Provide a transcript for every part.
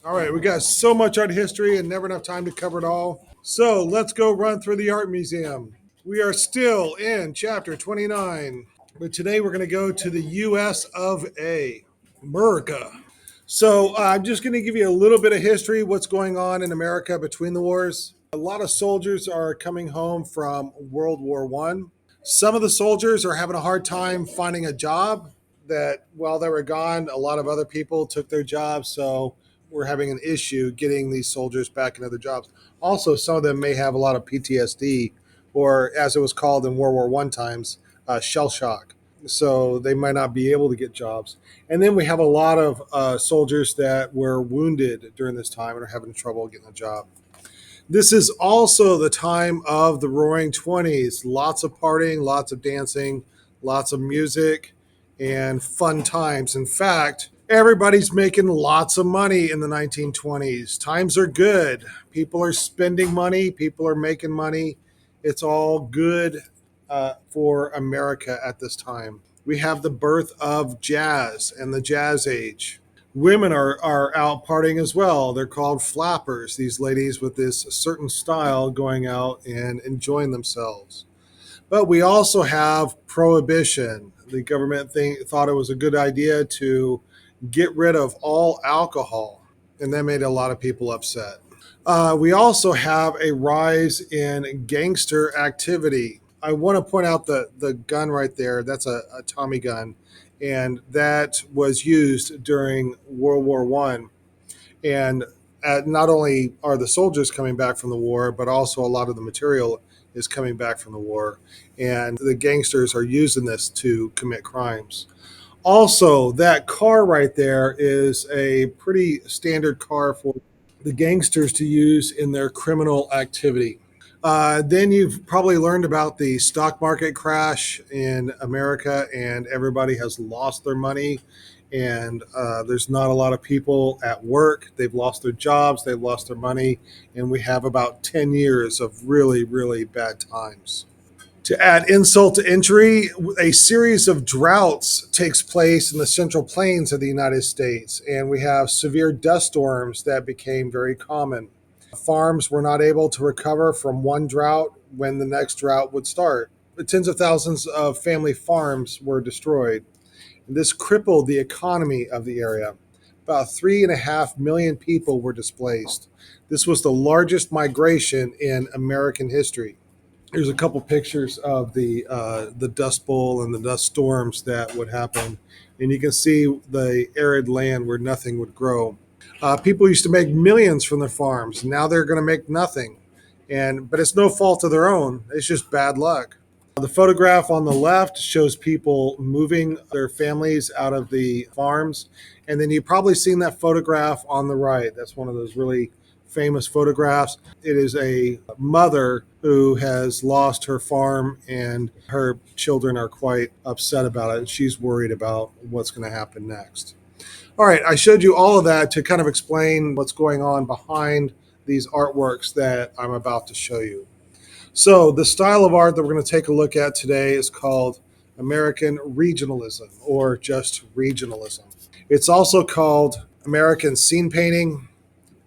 All right, we got so much art history and never enough time to cover it all. So let's go run through the art museum. We are still in chapter 29, but today we're going to go to the US of A, America. So I'm just going to give you a little bit of history, what's going on in America between the wars. A lot of soldiers are coming home from World War One. Some of the soldiers are having a hard time finding a job. That while they were gone, a lot of other people took their jobs, so we're having an issue getting these soldiers back into their jobs. Also, some of them may have a lot of PTSD, or as it was called in World War One times, shell shock. So they might not be able to get jobs. And then we have a lot of soldiers that were wounded during this time and are having trouble getting a job. This is also the time of the Roaring Twenties. Lots of partying, lots of dancing, lots of music, and fun times. In fact, everybody's making lots of money in the 1920s. Times are good. People are spending money, people are making money. It's all good for America at this time. We have the birth of jazz and the jazz age. Women are out partying as well. They're called flappers, these ladies with this certain style going out and enjoying themselves. But we also have prohibition. The government thought it was a good idea to get rid of all alcohol, and that made a lot of people upset. We also have a rise in gangster activity. I want to point out the gun right there. That's a Tommy gun, and that was used during World War One. And not only are the soldiers coming back from the war, but also a lot of the material is coming back from the war, and the gangsters are using this to commit crimes. Also, that car right there is a pretty standard car for the gangsters to use in their criminal activity. Then you've probably learned about the stock market crash in America, and everybody has lost their money. And there's not a lot of people at work. They've lost their jobs, they've lost their money, and we have about 10 years of really, really bad times. To add insult to injury, a series of droughts takes place in the central plains of the United States, and we have severe dust storms that became very common. Farms were not able to recover from one drought when the next drought would start. Tens of thousands of family farms were destroyed. This crippled the economy of the area. About 3.5 million people were displaced. This was the largest migration in American history. There's a couple pictures of the Dust Bowl and the dust storms that would happen, and you can see the arid land where nothing would grow. People used to make millions from their farms. Now they're going to make nothing, and but it's no fault of their own. It's just bad luck. The photograph on the left shows people moving their families out of the farms. And then you've probably seen that photograph on the right. That's one of those really famous photographs. It is a mother who has lost her farm, and her children are quite upset about it. She's worried about what's going to happen next. All right, I showed you all of that to kind of explain what's going on behind these artworks that I'm about to show you. So, the style of art that we're going to take a look at today is called American Regionalism, or just Regionalism. It's also called American Scene Painting.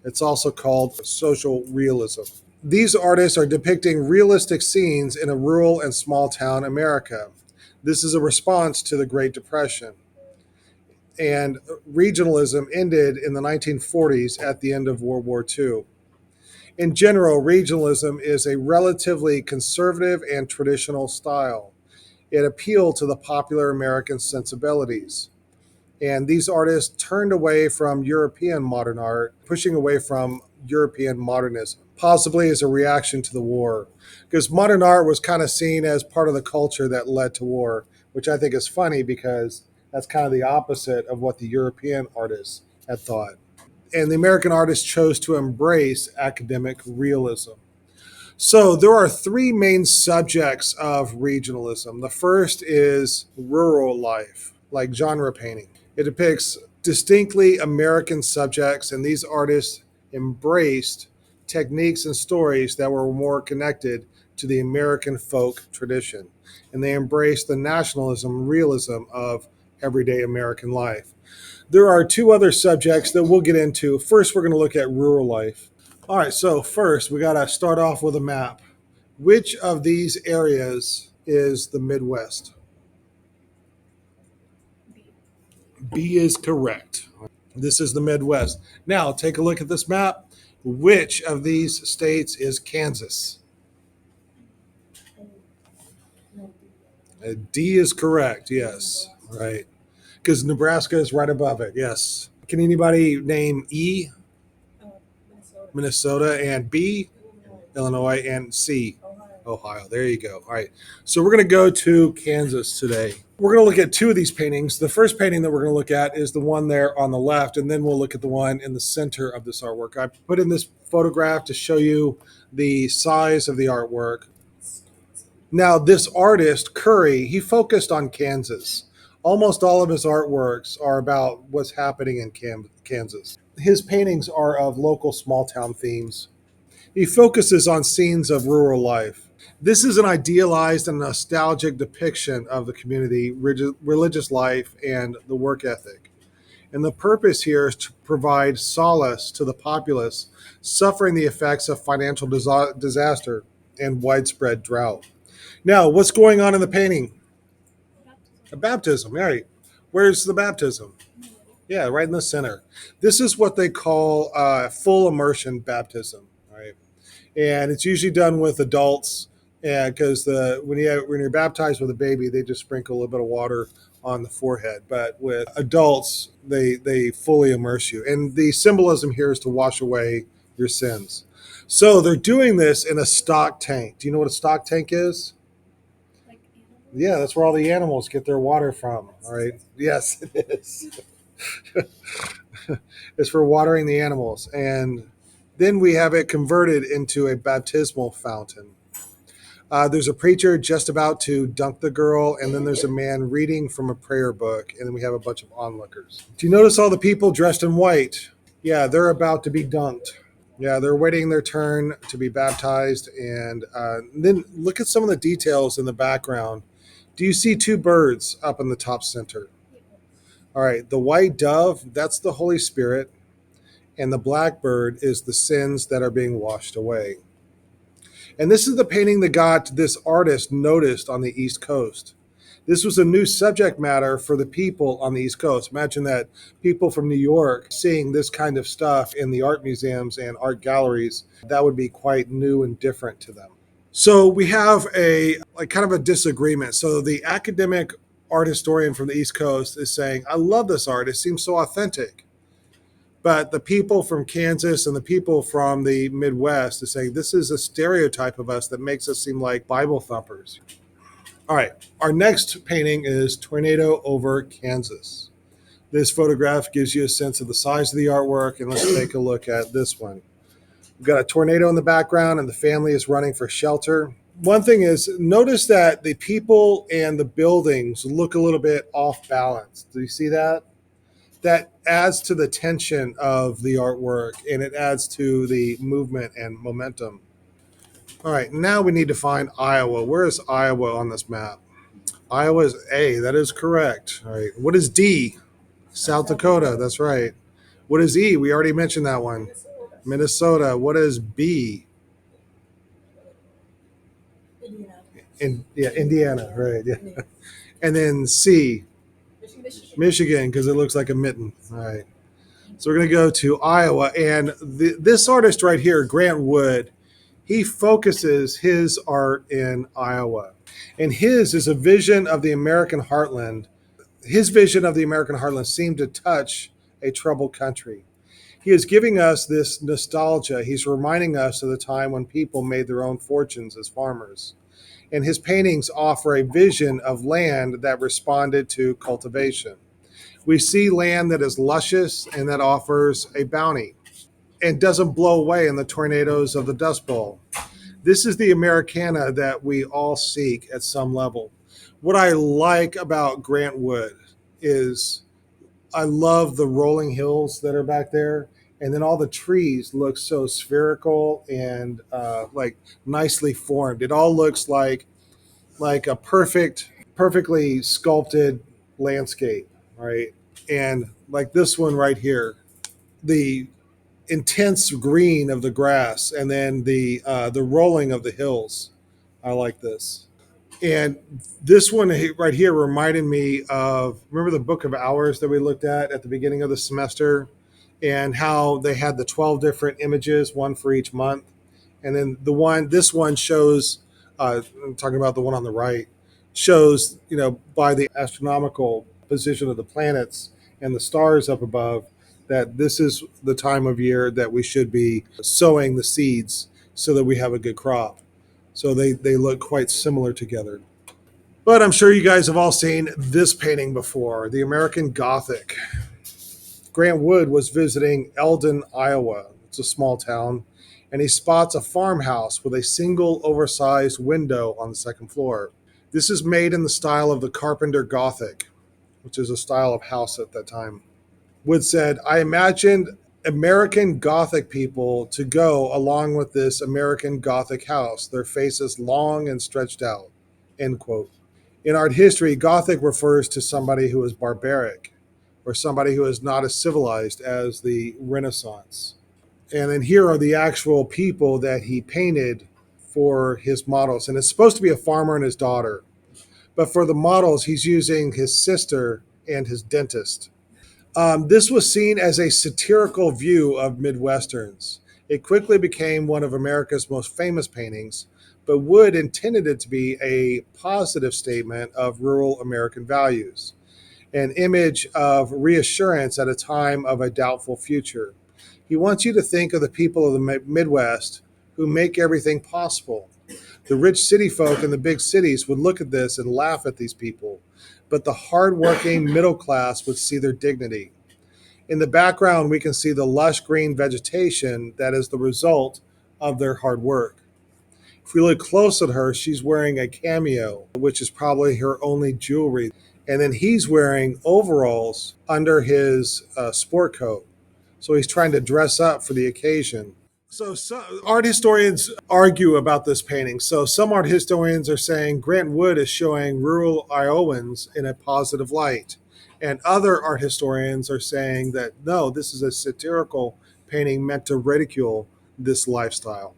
It's also called Social Realism. These artists are depicting realistic scenes in a rural and small town America. This is a response to the Great Depression. And regionalism ended in the 1940s at the end of World War II. In general, regionalism is a relatively conservative and traditional style. It appealed to the popular American sensibilities. And these artists turned away from European modern art, pushing away from European modernism, possibly as a reaction to the war. Because modern art was kind of seen as part of the culture that led to war, which I think is funny because that's kind of the opposite of what the European artists had thought. And the American artists chose to embrace academic realism. So there are three main subjects of regionalism. The first is rural life, like genre painting. It depicts distinctly American subjects, and these artists embraced techniques and stories that were more connected to the American folk tradition. And they embraced the nationalism, realism of everyday American life. There are two other subjects that we'll get into. First, we're going to look at rural life. All right, so first, we got to start off with a map. Which of these areas is the Midwest? B is correct. This is the Midwest. Now, take a look at this map. Which of these states is Kansas? D is correct, yes. Right. Because Nebraska is right above it, yes. Can anybody name E? Minnesota, and B? Illinois, and C? Ohio. There you go. All right. So we're going to go to Kansas today. We're going to look at two of these paintings. The first painting that we're going to look at is the one there on the left, and then we'll look at the one in the center of this artwork. I put in this photograph to show you the size of the artwork. Now, this artist, Curry, he focused on Kansas. Almost all of his artworks are about what's happening in Kansas. His paintings are of local small town themes. He focuses on scenes of rural life. This is an idealized and nostalgic depiction of the community, religious life, and the work ethic. And the purpose here is to provide solace to the populace suffering the effects of financial disaster and widespread drought. Now, what's going on in the painting? A baptism, right? Where's the baptism? Yeah, right in the center. This is what they call full immersion baptism, right? And it's usually done with adults, and because when you're baptized with a baby, they just sprinkle a little bit of water on the forehead. But with adults, they fully immerse you, and the symbolism here is to wash away your sins. So they're doing this in a stock tank. Do you know what a stock tank is? Yeah, that's where all the animals get their water from. All right. Yes, it is. It's for watering the animals. And then we have it converted into a baptismal fountain. There's a preacher just about to dunk the girl, and then there's a man reading from a prayer book, and then we have a bunch of onlookers. Do you notice all the people dressed in white? Yeah, they're about to be dunked. Yeah, they're waiting their turn to be baptized. And then look at some of the details in the background. Do you see two birds up in the top center? All right, the white dove, that's the Holy Spirit, and the blackbird is the sins that are being washed away. And this is the painting that got this artist noticed on the East Coast. This was a new subject matter for the people on the East Coast. Imagine that people from New York seeing this kind of stuff in the art museums and art galleries. That would be quite new and different to them. So we have a kind of a disagreement. So the academic art historian from the East Coast is saying, I love this art. It seems so authentic. But the people from Kansas and the people from the Midwest is saying this is a stereotype of us that makes us seem like Bible thumpers. All right, our next painting is Tornado over Kansas. This photograph gives you a sense of the size of the artwork, and let's take a look at this one. We've got a tornado in the background, and the family is running for shelter. One thing is, notice that the people and the buildings look a little bit off balance. Do you see that? That adds to the tension of the artwork, and it adds to the movement and momentum. All right, now we need to find Iowa. Where is Iowa on this map? Iowa is A. That is correct. All right. What is D? South Dakota. That's right. What is E? We already mentioned that one. Minnesota. What is B? Indiana. Right. Yeah. And then C, Michigan, because it looks like a mitten. All right. So we're going to go to Iowa. And this artist right here, Grant Wood, he focuses his art in Iowa. And his is a vision of the American heartland. His vision of the American heartland seemed to touch a troubled country. He is giving us this nostalgia. He's reminding us of the time when people made their own fortunes as farmers. And his paintings offer a vision of land that responded to cultivation. We see land that is luscious and that offers a bounty and doesn't blow away in the tornadoes of the Dust Bowl. This is the Americana that we all seek at some level. What I like about Grant Wood is I love the rolling hills that are back there. And then all the trees look so spherical and like nicely formed. It all looks like a perfectly sculpted landscape, right? And like this one right here, the intense green of the grass, and then the rolling of the hills. I like this. And this one right here reminded me of, remember the Book of Hours that we looked at the beginning of the semester, and how they had the 12 different images, one for each month. And then this one shows, I'm talking about the one on the right, shows, by the astronomical position of the planets and the stars up above, that this is the time of year that we should be sowing the seeds so that we have a good crop. So they look quite similar together. But I'm sure you guys have all seen this painting before, the American Gothic. Grant Wood was visiting Eldon, Iowa. It's a small town, and he spots a farmhouse with a single oversized window on the second floor. This is made in the style of the Carpenter Gothic, which is a style of house at that time. Wood said, I imagined American Gothic people to go along with this American Gothic house, their faces long and stretched out. End quote. In art history, Gothic refers to somebody who is barbaric or somebody who is not as civilized as the Renaissance. And then here are the actual people that he painted for his models. And it's supposed to be a farmer and his daughter. But for the models, he's using his sister and his dentist. This was seen as a satirical view of Midwesterns. It quickly became one of America's most famous paintings, but Wood intended it to be a positive statement of rural American values, an image of reassurance at a time of a doubtful future. He wants you to think of the people of the Midwest who make everything possible. The rich city folk in the big cities would look at this and laugh at these people, but the hardworking middle class would see their dignity. In the background, we can see the lush green vegetation that is the result of their hard work. If we look close at her, she's wearing a cameo, which is probably her only jewelry. And then he's wearing overalls under his sport coat. So he's trying to dress up for the occasion. So art historians argue about this painting. So some art historians are saying Grant Wood is showing rural Iowans in a positive light. And other art historians are saying that no, this is a satirical painting meant to ridicule this lifestyle.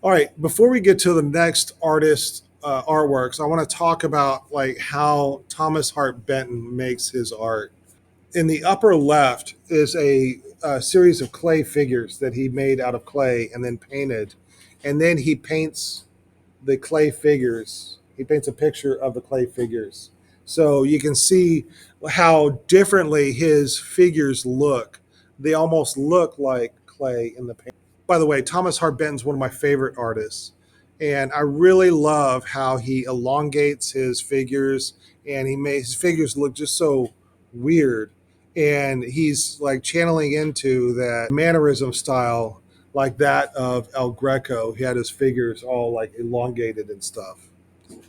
All right, before we get to the next artist artworks, I want to talk about like how Thomas Hart Benton makes his art. In the upper left is a series of clay figures that he made out of clay and then painted, and then he paints the clay figures. He paints a picture of the clay figures, so you can see how differently his figures look. They almost look like clay in the paint. By the way, Thomas Hart Benton's one of my favorite artists, and I really love how he elongates his figures, and he makes his figures look just so weird. And he's like channeling into that mannerism style, like that of El Greco. He had his figures all like elongated and stuff.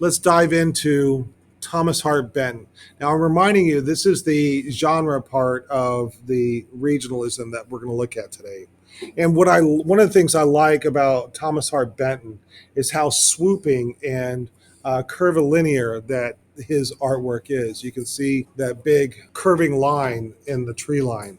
Let's dive into Thomas Hart Benton. Now, I'm reminding you, this is the genre part of the regionalism that we're going to look at today. And one of the things I like about Thomas Hart Benton is how swooping and curvilinear that his artwork is. You can see that big curving line in the tree line.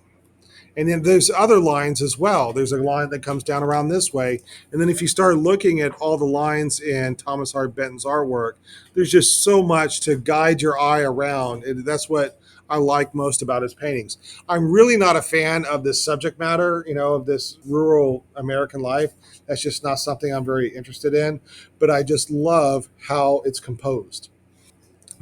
And then there's other lines as well. There's a line that comes down around this way. And then if you start looking at all the lines in Thomas Hart Benton's artwork, there's just so much to guide your eye around. And that's what I like most about his paintings. I'm really not a fan of this subject matter, of this rural American life. That's just not something I'm very interested in. But I just love how it's composed.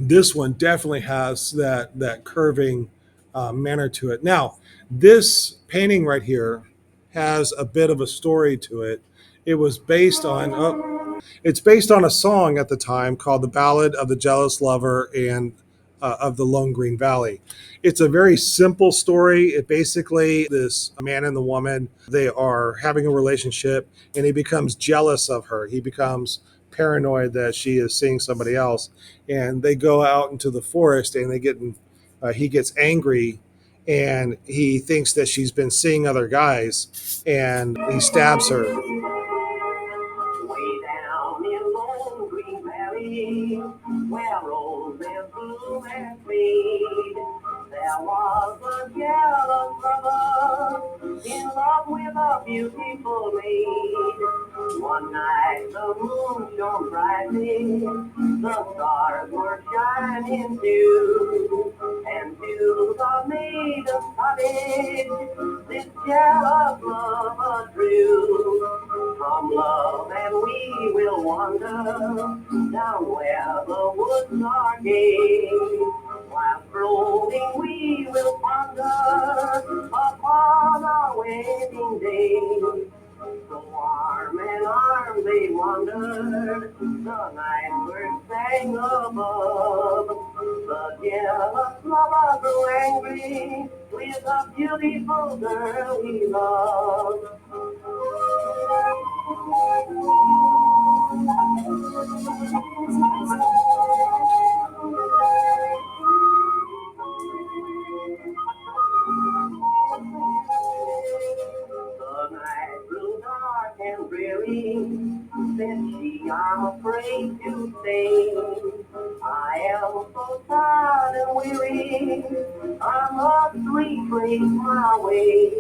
This one definitely has that curving manner to it. Now, this painting right here has a bit of a story to it. It was based on it's based on a song at the time called "The Ballad of the Jealous Lover and of the Lone Green Valley." It's a very simple story. It basically this man and the woman, they are having a relationship, and he becomes jealous of her. He becomes paranoid that she is seeing somebody else, and they go out into the forest, and he gets angry, and he thinks that she's been seeing other guys, and he stabs her. Way down in Lone Green Valley, where roses bloom and fade, there was a beautiful maid. One night the moon shone brightly, the stars were shining too, and to the maiden's cottage this jealous lover drew. From love and we will wander down where the woods are gay. While floating we will ponder upon our wedding day. So arm in arm they wandered, the night birds sang above. The jealous lover grew angry with the beautiful girl he loved. The night grew dark and dreary. Said she, I'm afraid to stay. I am so tired and weary. I must retrace my way.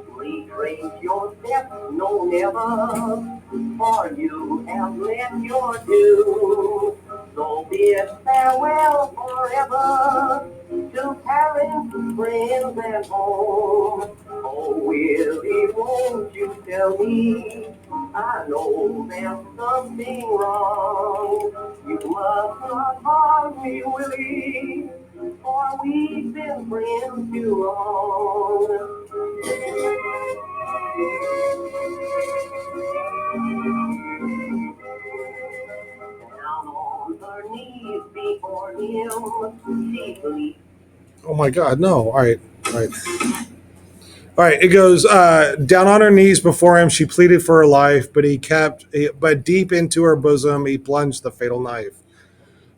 Retrace your steps, no never, for you have left your due. So bid farewell forever to parents, friends, and home. Oh, Willie, won't you tell me? I know there's something wrong. You must not harm me, Willie, for we've been friends too long. Down on her knees before him, she pleads. Oh my God, no. All right. All right. All right, it goes down on her knees before him. She pleaded for her life, but deep into her bosom, he plunged the fatal knife.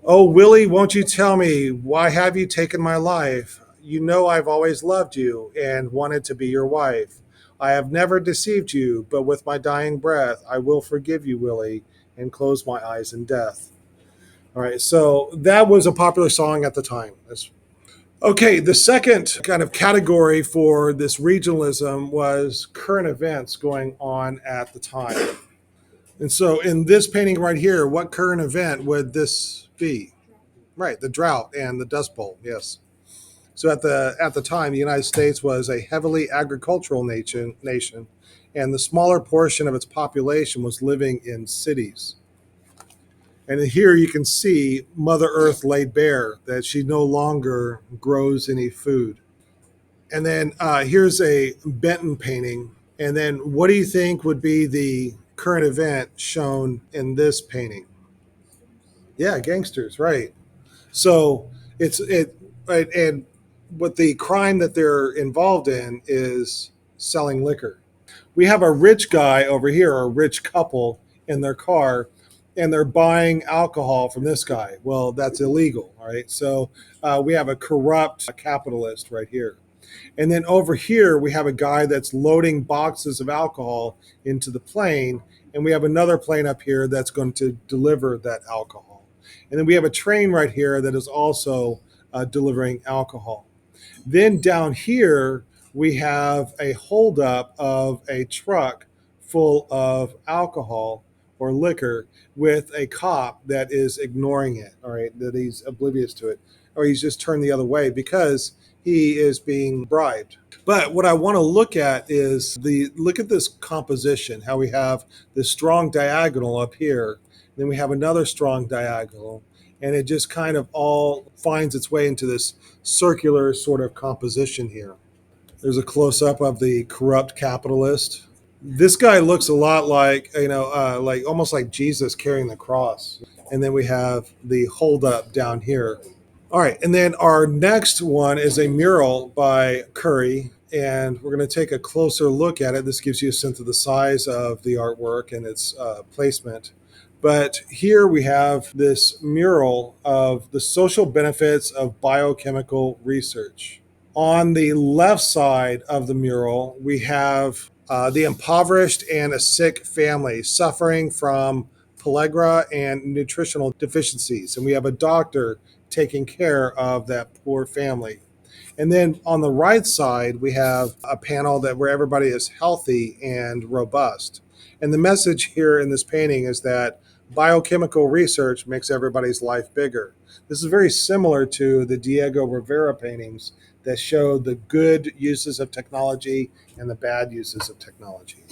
Oh, Willie, won't you tell me why have you taken my life? You know I've always loved you and wanted to be your wife. I have never deceived you, but with my dying breath, I will forgive you, Willie, and close my eyes in death. All right, so that was a popular song at the time. Okay, the second kind of category for this regionalism was current events going on at the time. And so in this painting right here, what current event would this be? Right, the drought and the Dust Bowl, yes. So at the time, the United States was a heavily agricultural nation, and the smaller portion of its population was living in cities. And here you can see Mother Earth laid bare that she no longer grows any food. And then here's a Benton painting. And then what do you think would be the current event shown in this painting? Yeah, gangsters, right. So it right, and what the crime that they're involved in is selling liquor. We have a rich guy over here, a rich couple in their car, and they're buying alcohol from this guy. Well, that's illegal, all right? So we have a corrupt capitalist right here. And then over here, we have a guy that's loading boxes of alcohol into the plane. And we have another plane up here that's going to deliver that alcohol. And then we have a train right here that is also delivering alcohol. Then down here, we have a holdup of a truck full of alcohol or liquor with a cop that is ignoring it, all right, that he's oblivious to it, or he's just turned the other way because he is being bribed. But what I want to look at is look at this composition, how we have this strong diagonal up here, then we have another strong diagonal, and it just kind of all finds its way into this circular sort of composition here. There's a close up of the corrupt capitalist. This guy looks a lot like, like almost like Jesus carrying the cross. And then we have the holdup down here. All right, and then our next one is a mural by Curry, and we're going to take a closer look at it. This gives you a sense of the size of the artwork and its placement. But here we have this mural of the social benefits of biochemical research. On the left side of the mural, we have the impoverished and a sick family suffering from pellagra and nutritional deficiencies. And we have a doctor taking care of that poor family. And then on the right side, we have a panel that where everybody is healthy and robust. And the message here in this painting is that biochemical research makes everybody's life bigger. This is very similar to the Diego Rivera paintings that show the good uses of technology and the bad uses of technology.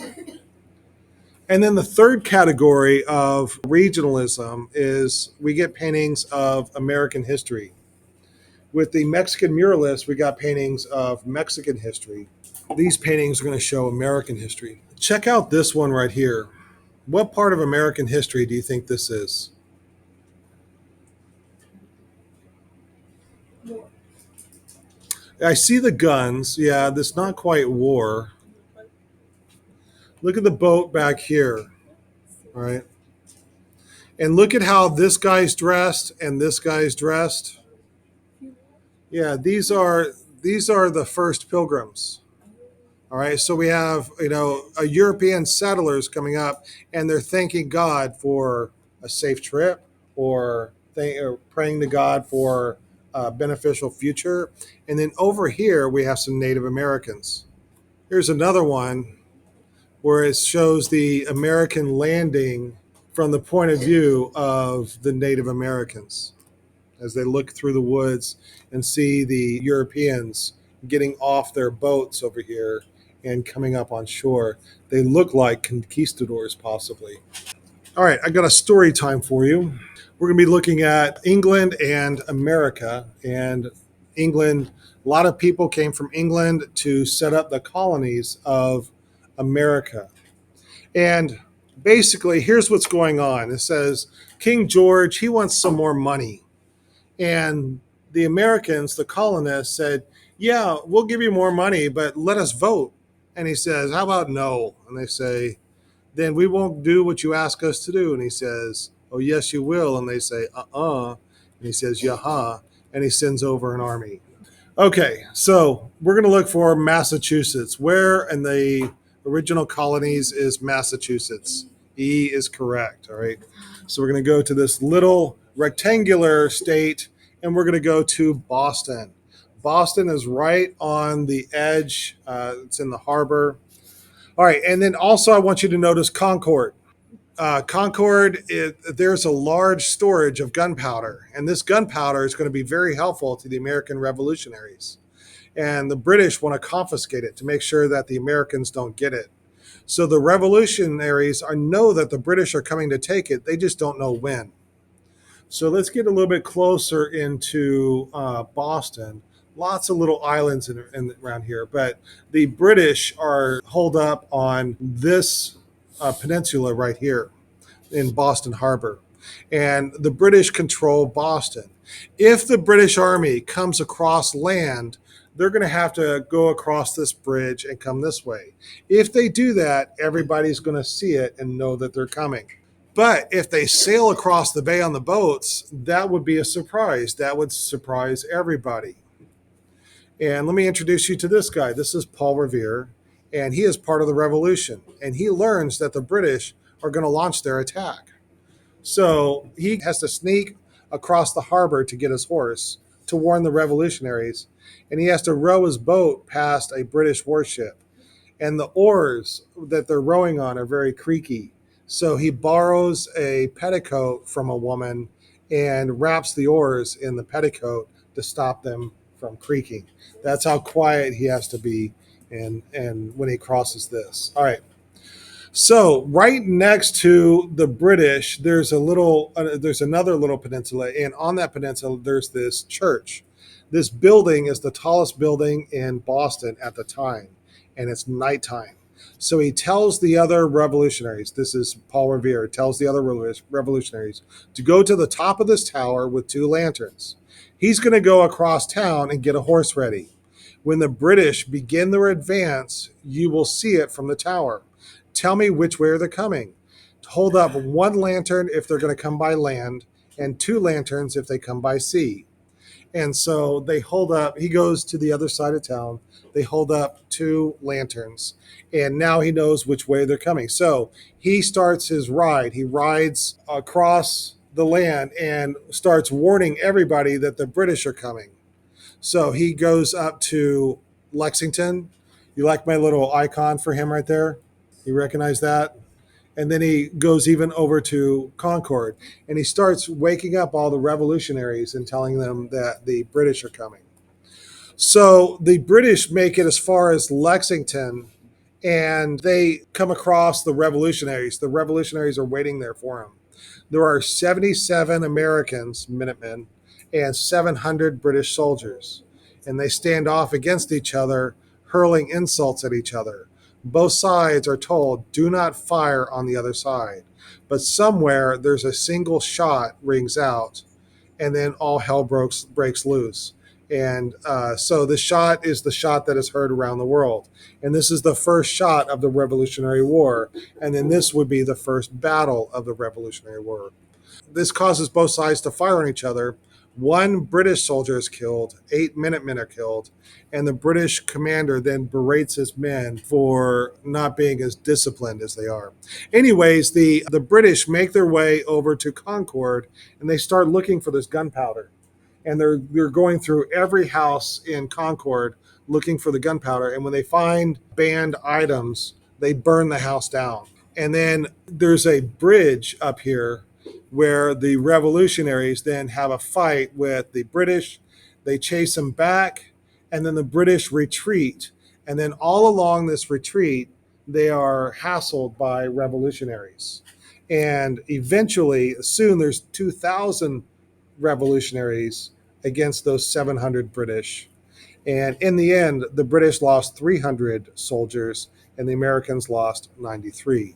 And then the third category of regionalism is we get paintings of American history. With the Mexican muralists, we got paintings of Mexican history. These paintings are going to show American history. Check out this one right here. What part of American history do you think this is? I see the guns. Yeah, this not quite war. Look at the boat back here. All right. And look at how this guy's dressed and this guy's dressed. Yeah, these are the first pilgrims. All right, so we have a European settlers coming up, and they're thanking God for a safe trip, or praying to God for a beneficial future. And then over here we have some Native Americans. Here's another one where it shows the American landing from the point of view of the Native Americans as they look through the woods and see the Europeans getting off their boats over here and coming up on shore. They look like conquistadors, possibly. All right, I got a story time for you. We're going to be looking at England and America. And England, a lot of people came from England to set up the colonies of America. And basically, here's what's going on. It says King George, he wants some more money. And the Americans, the colonists, said, "Yeah, we'll give you more money, but let us vote." And he says, "How about no?" And they say, "Then we won't do what you ask us to do." And he says, "Oh, yes, you will." And they say, "Uh-uh." And he says, "Yaha." And he sends over an army. Okay, so we're going to look for Massachusetts. Where in the original colonies is Massachusetts? E is correct. All right. So we're going to go to this little rectangular state, and we're going to go to Boston. Boston is right on the edge. It's in the harbor. All right, and then also I want you to notice Concord. There's a large storage of gunpowder, and this gunpowder is going to be very helpful to the American revolutionaries. And the British want to confiscate it to make sure that the Americans don't get it. So the revolutionaries know that the British are coming to take it. They just don't know when. So let's get a little bit closer into Boston. Lots of little islands around here, but the British are holed up on this peninsula right here in Boston Harbor. And the British control Boston. If the British Army comes across land, they're going to have to go across this bridge and come this way. If they do that, everybody's going to see it and know that they're coming. But if they sail across the bay on the boats, that would be a surprise. That would surprise everybody. And let me introduce you to this guy. This is Paul Revere, and he is part of the revolution. And he learns that the British are going to launch their attack. So he has to sneak across the harbor to get his horse to warn the revolutionaries. And he has to row his boat past a British warship. And the oars that they're rowing on are very creaky. So he borrows a petticoat from a woman and wraps the oars in the petticoat to stop them from creaking. That's how quiet he has to be and when he crosses this. All right. So right next to the British, there's another little peninsula, and on that peninsula, there's this church. This building is the tallest building in Boston at the time, and it's nighttime. So he tells the other revolutionaries, this is Paul Revere, tells the other revolutionaries to go to the top of this tower with two lanterns. He's going to go across town and get a horse ready. When the British begin their advance, you will see it from the tower. Tell me which way they're coming. Hold up one lantern if they're going to come by land, and two lanterns if they come by sea. And so they hold up, he goes to the other side of town. They hold up two lanterns, and now he knows which way they're coming. So he starts his ride. He rides across the land and starts warning everybody that the British are coming. So he goes up to Lexington. You like my little icon for him right there? You recognize that? And then he goes even over to Concord, and he starts waking up all the revolutionaries and telling them that the British are coming. So the British make it as far as Lexington, and they come across the revolutionaries. The revolutionaries are waiting there for them. There are 77 Americans, Minutemen, and 700 British soldiers. And they stand off against each other, hurling insults at each other. Both sides are told, do not fire on the other side. But somewhere there's a single shot rings out, and then all hell breaks loose. And so the shot is the shot that is heard around the world. And this is the first shot of the Revolutionary War. And then this would be the first battle of the Revolutionary War. This causes both sides to fire on each other. One British soldier is killed, 8 Minutemen are killed, and the British commander then berates his men for not being as disciplined as they are. Anyways, the British make their way over to Concord, and they start looking for this gunpowder. And they're going through every house in Concord looking for the gunpowder. And when they find banned items, they burn the house down. And then there's a bridge up here where the revolutionaries then have a fight with the British. They chase them back, and then the British retreat. And then all along this retreat, they are hassled by revolutionaries. And eventually, soon there's 2,000 revolutionaries against those 700 British. And in the end, the British lost 300 soldiers and the Americans lost 93.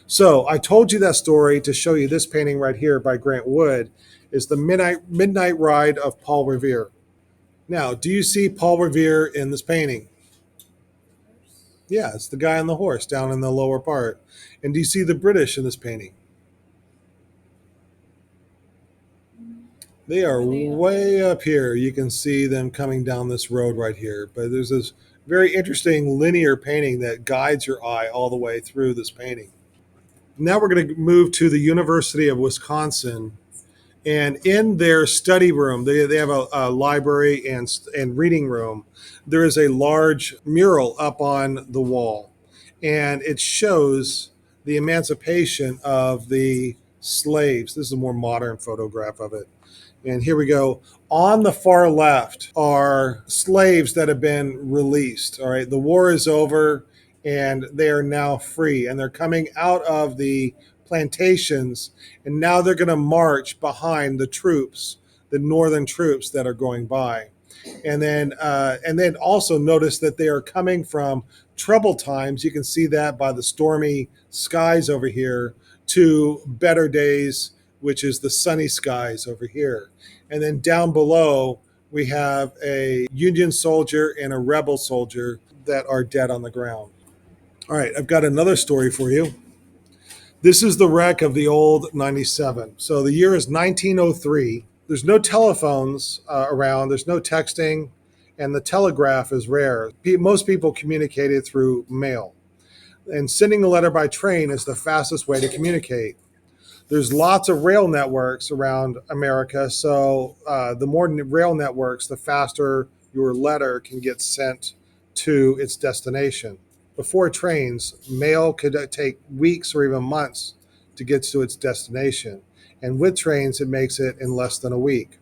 So I told you that story to show you this painting right here by Grant Wood is the Midnight Ride of Paul Revere. Now, do you see Paul Revere in this painting? Yeah, it's the guy on the horse down in the lower part. And do you see the British in this painting? They are way up here. You can see them coming down this road right here. But there's this very interesting linear painting that guides your eye all the way through this painting. Now we're going to move to the University of Wisconsin. And in their study room, they have a library and reading room. There is a large mural up on the wall. And it shows the emancipation of the slaves. This is a more modern photograph of it. And here we go. On the far left are slaves that have been released. All right. The war is over and they are now free. And they're coming out of the plantations. And now they're going to march behind the troops, the northern troops that are going by. And then also notice that they are coming from troubled times. You can see that by the stormy skies over here to better days, which is the sunny skies over here. And then down below, we have a Union soldier and a rebel soldier that are dead on the ground. All right, I've got another story for you. This is the wreck of the old 97. So the year is 1903. There's no telephones around, there's no texting, and the telegraph is rare. Most people communicated through mail. And sending a letter by train is the fastest way to communicate. There's lots of rail networks around America, so the more rail networks, the faster your letter can get sent to its destination. Before trains, mail could take weeks or even months to get to its destination. And with trains, it makes it in less than a week.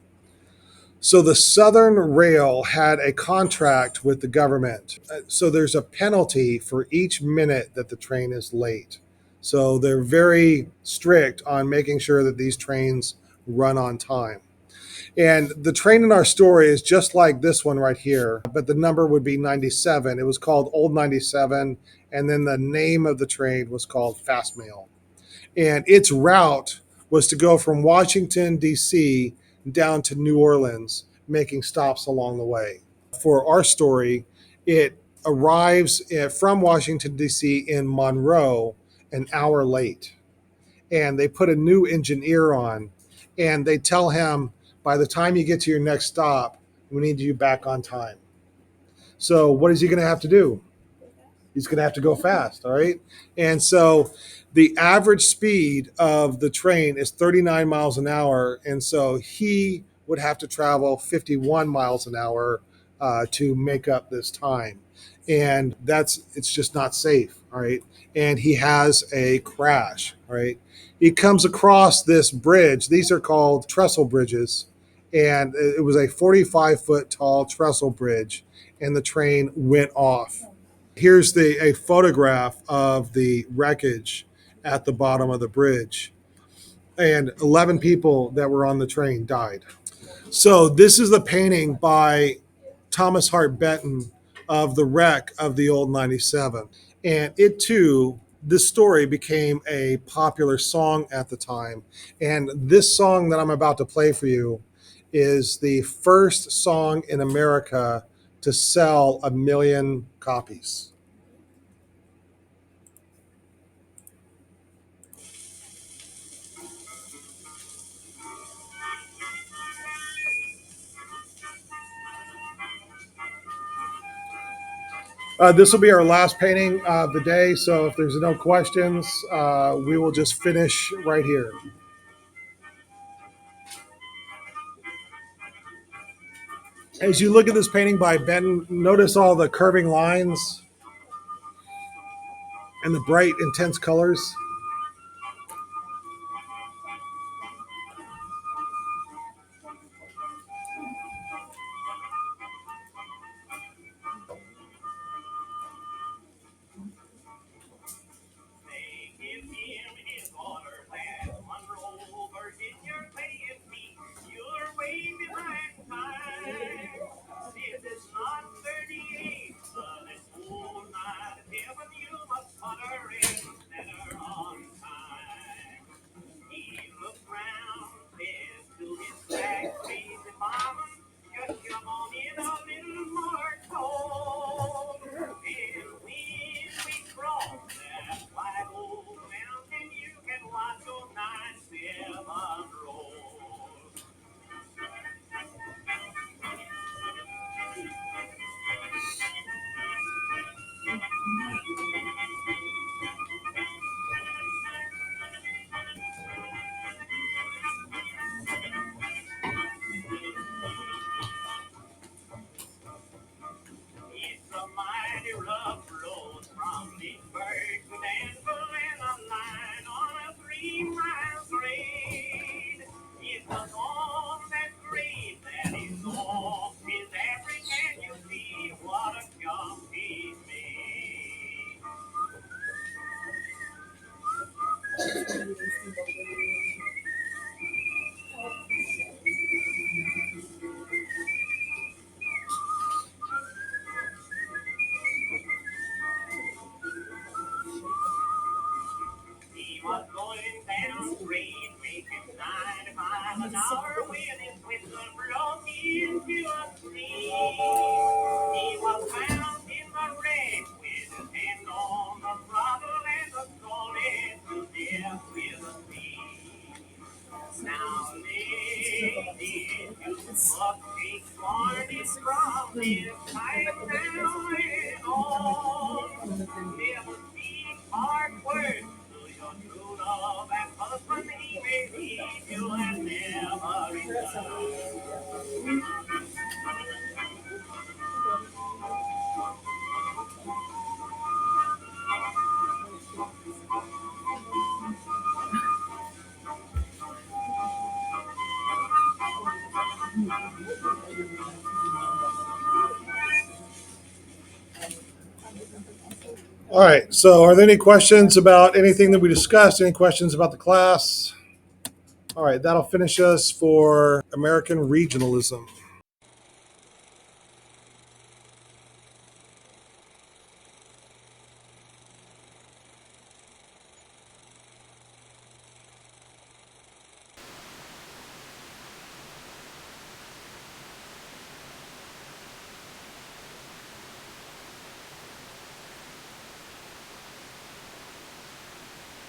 So the Southern Rail had a contract with the government. So there's a penalty for each minute that the train is late. So they're very strict on making sure that these trains run on time. And the train in our story is just like this one right here, but the number would be 97. It was called Old 97, and then the name of the train was called Fast Mail. And its route was to go from Washington, D.C. down to New Orleans, making stops along the way. For our story, it arrives from Washington, D.C. in Monroe an hour late. And they put a new engineer on, and they tell him, by the time you get to your next stop, we need you back on time. So what is he going to have to do? He's going to have to go fast, all right? And so the average speed of the train is 39 miles an hour. And so he would have to travel 51 miles an hour to make up this time. And it's just not safe, all right? And he has a crash, all right? He comes across this bridge. These are called trestle bridges. And it was a 45-foot tall trestle bridge, and the train went off. Here's a photograph of the wreckage at the bottom of the bridge. And 11 people that were on the train died. So this is the painting by Thomas Hart Benton of the wreck of the old 97. And it too, this story became a popular song at the time. And this song that I'm about to play for you is the first song in America to sell 1 million copies. This will be our last painting of the day. So if there's no questions, we will just finish right here. As you look at this painting by Benton, notice all the curving lines and the bright, intense colors. All right. So, are there any questions about anything that we discussed? Any questions about the class? All right. That'll finish us for American regionalism.